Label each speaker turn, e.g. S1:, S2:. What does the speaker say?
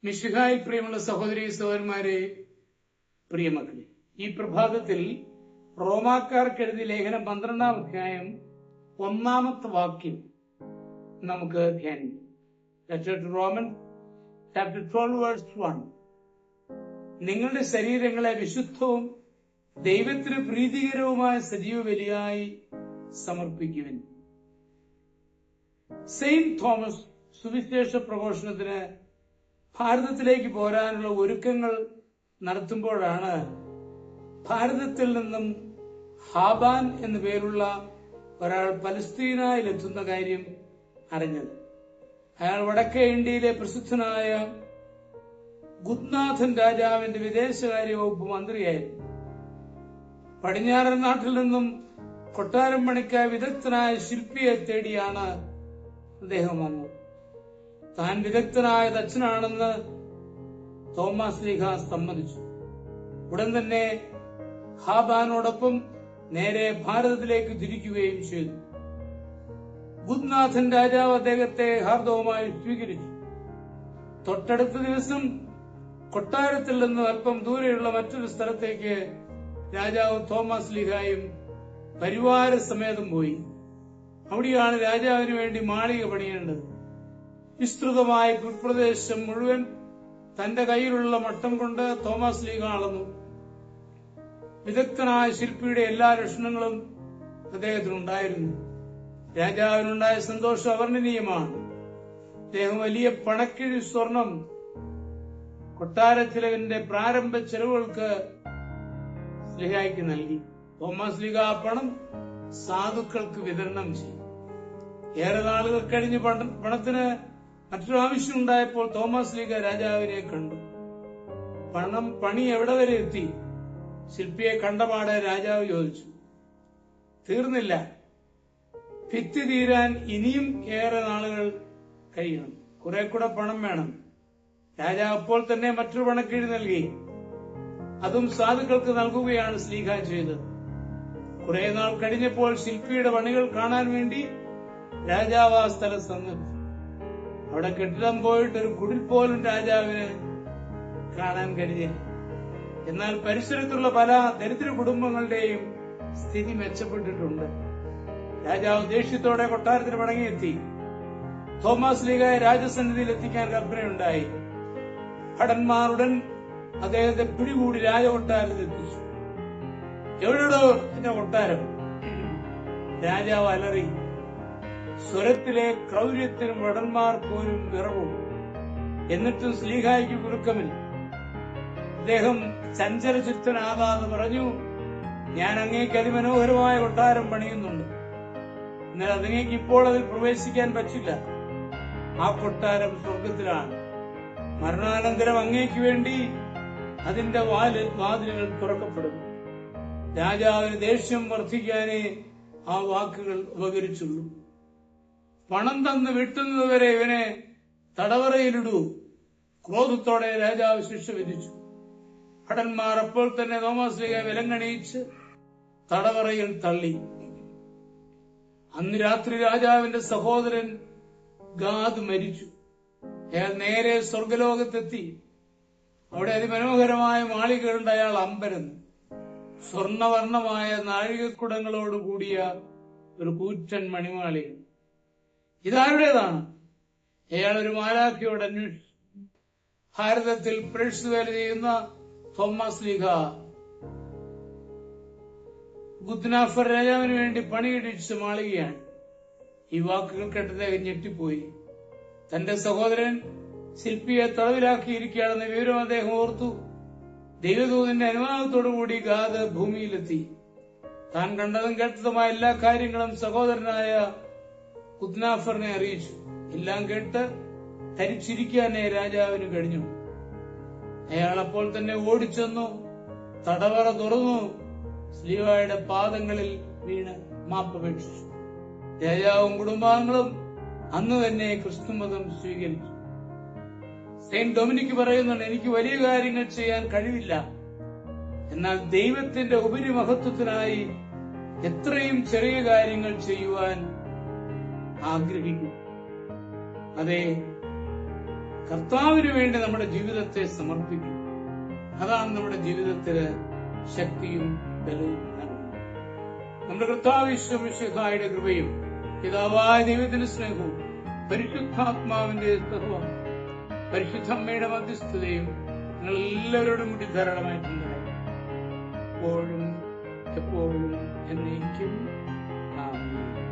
S1: മിശിഹായിൽ പ്രിയമുള്ള സഹോദരി സഹോദരന്മാരെ, പ്രിയമക്കളെ, ഈ പ്രഭാതത്തിൽ റോമാക്കാർക്ക് എഴുതിയ ലേഖനം 12-ാം അധ്യായം 1-ാമത്തെ വാക്യം നമുക്ക് ധ്യാനിക്കാം. Letter to Romans, chapter 12, verse 1. നിങ്ങളുടെ ശരീരങ്ങളെ വിശുദ്ധവും ദൈവത്തിന് പ്രീതികരവുമായ സജീവ ബലിയായി സമർപ്പിക്കുവിൻ. സെയിന്റ് തോമസ് സുവിശേഷ പ്രഘോഷണത്തിന് ഭാരതത്തിലേക്ക് പോരാനുള്ള ഒരുക്കങ്ങൾ നടത്തുമ്പോഴാണ് ഭാരതത്തിൽ നിന്നും ഹാബാൻ എന്നു പേരുള്ള ഒരാൾ പലസ്തീനയിലെത്തുന്ന കാര്യം അറിഞ്ഞത്. അയാൾ വടക്കേ ഇന്ത്യയിലെ പ്രസിദ്ധനായ ഗുദ്നാഥൻ രാജാവിന്റെ വിദേശകാര്യ വകുപ്പ് മന്ത്രിയായിരുന്നു. പടിഞ്ഞാറൻ നാട്ടിൽ നിന്നും കൊട്ടാരം പണിക്കായ വിദഗ്ധനായ ശില്പിയെ തേടിയാണ് അദ്ദേഹം വന്നത്. താൻ വിദഗ്ധനായ തച്ചനാണെന്ന് തോമസ് ലീഗ സമ്മതിച്ചു. ഉടൻ തന്നെ ഹാബാനോടൊപ്പം നേരെ ഭാരതത്തിലേക്ക് തിരിക്കുകയും ചെയ്തു. ഗുദ്നാഥൻ രാജാവ് അദ്ദേഹത്തെ ഹാർദവുമായി സ്വീകരിച്ചു. തൊട്ടടുത്ത ദിവസം കൊട്ടാരത്തിൽ നിന്ന് അല്പം ദൂരെയുള്ള മറ്റൊരു സ്ഥലത്തേക്ക് രാജാവ് തോമസ് ലീഗായും പരിവാര സമേതം പോയി. അവിടെയാണ് രാജാവിന് വേണ്ടി മാളിക പണിയേണ്ടത്. വിസ്തൃതമായ ഭൂപ്രദേശം മുഴുവൻ തന്റെ കയ്യിലുള്ള മട്ടം കൊണ്ട് തോമസ് ലീഗ അളന്നു. വിദഗ്ധനായ ശില്പിയുടെ എല്ലാ ലക്ഷണങ്ങളും അദ്ദേഹത്തിനുണ്ടായിരുന്നു. രാജാവിനുണ്ടായ സന്തോഷം അവർണ്ണനീയമാണ്. അദ്ദേഹം വലിയ പണക്കിഴി സ്വർണം കൊട്ടാരച്ചിലവിന്റെ പ്രാരംഭ ചെലവുകൾക്ക് ലീഗയ്ക്ക് നൽകി. തോമസ് ലീഗ ആ പണം സാധുക്കൾക്ക് വിതരണം ചെയ്തു. ഏറെ നാളുകൾ കഴിഞ്ഞ് പണത്തിന് മറ്റൊരു ആവശ്യമുണ്ടായപ്പോൾ തോമസ് ലീഗ രാജാവിനെ കണ്ടു. പണി എവിടെ വരെ എത്തി? ശില്പിയെ കണ്ടപാടെ രാജാവ് ചോദിച്ചു. തീർന്നില്ല, ഭിത്തി തീരാൻ ഇനിയും ഏറെ നാളുകൾ കഴിയണം, കുറെ കൂടെ പണം വേണം. രാജാവ് അപ്പോൾ തന്നെ മറ്റൊരു പണക്കിഴി നൽകി. അതും സാധുക്കൾക്ക് നൽകുകയാണ് ലീഗ ചെയ്തത്. കുറെ നാൾ കഴിഞ്ഞപ്പോൾ ശില്പിയുടെ പണികൾ കാണാൻ വേണ്ടി രാജാവ് ആ സ്ഥലം സന്ദർശിച്ചു. അവിടെ കെട്ടിടം പോയിട്ട് ഒരു കുടിൽ പോലും രാജാവിന് കാണാൻ കഴിഞ്ഞില്ല. എന്നാൽ പരിസരത്തുള്ള പല ദരിദ്ര കുടുംബങ്ങളുടെയും സ്ഥിതി മെച്ചപ്പെട്ടിട്ടുണ്ട്. രാജാവ് ദേഷ്യത്തോടെ കൊട്ടാരത്തിന് മടങ്ങിയെത്തി. തോമസ് ലീഗയെ രാജസന്നിധിയിൽ എത്തിക്കാൻ കൽപ്പനയുണ്ടായി. ഭടന്മാരുടൻ അദ്ദേഹത്തെ പിടികൂടി രാജകൊട്ടാരത്തിൽ എത്തിച്ചു. എവിടെയോ എന്റെ കൊട്ടാരം? രാജാവ് അലറി. സ്വരത്തിലെ ക്രൗര്യത്തിനും ഭടന്മാർ പോലും വിറവും. എന്നിട്ടും സ്ലീഹായ്ക്ക് കുറുക്കമില്ല. അദ്ദേഹം ചഞ്ചലചിത്തനാകാതെ പറഞ്ഞു, ഞാൻ അങ്ങേക്ക് അതിമനോഹരമായ കൊട്ടാരം പണിയുന്നുണ്ട്. എന്നാൽ അങ്ങേക്ക് ഇപ്പോൾ അതിൽ പ്രവേശിക്കാൻ പറ്റില്ല. ആ കൊട്ടാരം സ്വർഗത്തിലാണ്. മരണാനന്തരം അങ്ങേക്ക് വേണ്ടി അതിന്റെ വാതിലുകൾ തുറക്കപ്പെടും. രാജാവിന് ദേഷ്യം വർദ്ധിക്കാനേ ആ വാക്കുകൾ ഉപകരിച്ചുള്ളൂ. പണം തന്ന് വിട്ടുന്നതുവരെ ഇവനെ തടവറയിലിടൂ. ക്രോധത്തോടെ രാജാവ് ശിക്ഷ വിധിച്ചു. ഭടന്മാർ അപ്പോൾ തന്നെ തോമസ് ലീഗയെ വിലങ്ങണിയിച്ച് തടവറയിൽ തള്ളി. അന്ന് രാത്രി രാജാവിന്റെ സഹോദരൻ ഗാദ് മരിച്ചു. അയാൾ നേരെ സ്വർഗലോകത്തെത്തി. അവിടെ അതിമനോഹരമായ മാളികകളുണ്ട്. അയാൾ അമ്പരന്നു. സ്വർണവർണ്ണമായ നാഴികക്കുടങ്ങളോടുകൂടിയ ഒരു കൂറ്റൻ മണിമാളിക. ഇതാരുടേതാണ്? അയാൾ ഒരു മാലാഖയോട് അന്വേഷിച്ചു. ഭാരതത്തിൽ പ്രേക്ഷിത വേല ചെയ്യുന്ന തോമസ് ലീഗ ഗുദ്നാഫർ രാജാവിന് വേണ്ടി പണിയിടിച്ച മാളികയാണ്. ഈ വാക്കുകൾ കേട്ടത് ഞെട്ടിപ്പോയി. തന്റെ സഹോദരൻ ശില്പിയെ തടവിലാക്കിയിരിക്കുകയാണെന്ന വിവരം അദ്ദേഹം ഓർത്തു. ദൈവദൂതന്റെ അനുവാദത്തോടുകൂടി ഗാദ് ഭൂമിയിലെത്തി. താൻ കണ്ടതും കേട്ടതുമായ എല്ലാ കാര്യങ്ങളും സഹോദരനായ ഗുദ്നാഫറിനെ അറിയിച്ചു. എല്ലാം കേട്ട് ധരിച്ചിരിക്കാനേ രാജാവിന് കഴിഞ്ഞു. അയാൾ അപ്പോൾ തന്നെ ഓടിച്ചെന്നു തടവറ തുറന്നു സ്ലീവായുടെ പാദങ്ങളിൽ വീണ് മാപ്പപേക്ഷിച്ചു. രാജാവും കുടുംബാംഗങ്ങളും അന്ന് തന്നെ ക്രിസ്തുമതം സ്വീകരിച്ചു. സെയിന്റ് ഡൊമിനിക് പറയുന്നുണ്ട്, എനിക്ക് വലിയ കാര്യങ്ങൾ ചെയ്യാൻ കഴിവില്ല, എന്നാൽ ദൈവത്തിന്റെ ഉപരിമഹത്വത്തിനായി എത്രയും ചെറിയ കാര്യങ്ങൾ ചെയ്യുവാൻ ആഗ്രഹിക്കും. അതെ, കർത്താവിന് വേണ്ടി നമ്മുടെ ജീവിതത്തെ സമർപ്പിക്കും. അതാണ് നമ്മുടെ ജീവിതത്തിന് ശക്തിയും ബലവും നൽകുന്നത്. നമ്മുടെ കർത്താവ് യേശു മിശിഹായുടെ കൃപയും പിതാവായ ദൈവത്തിന്റെ സ്നേഹവും പരിശുദ്ധാത്മാവിന്റെ സഹവും പരിശുദ്ധ അമ്മയുടെ മധ്യസ്ഥതയും നിങ്ങൾ എല്ലാവരോടും കൂടി ധാരാളമായിട്ടുണ്ടായി എപ്പോഴും എപ്പോഴും എന്നേക്കും. ആമേൻ.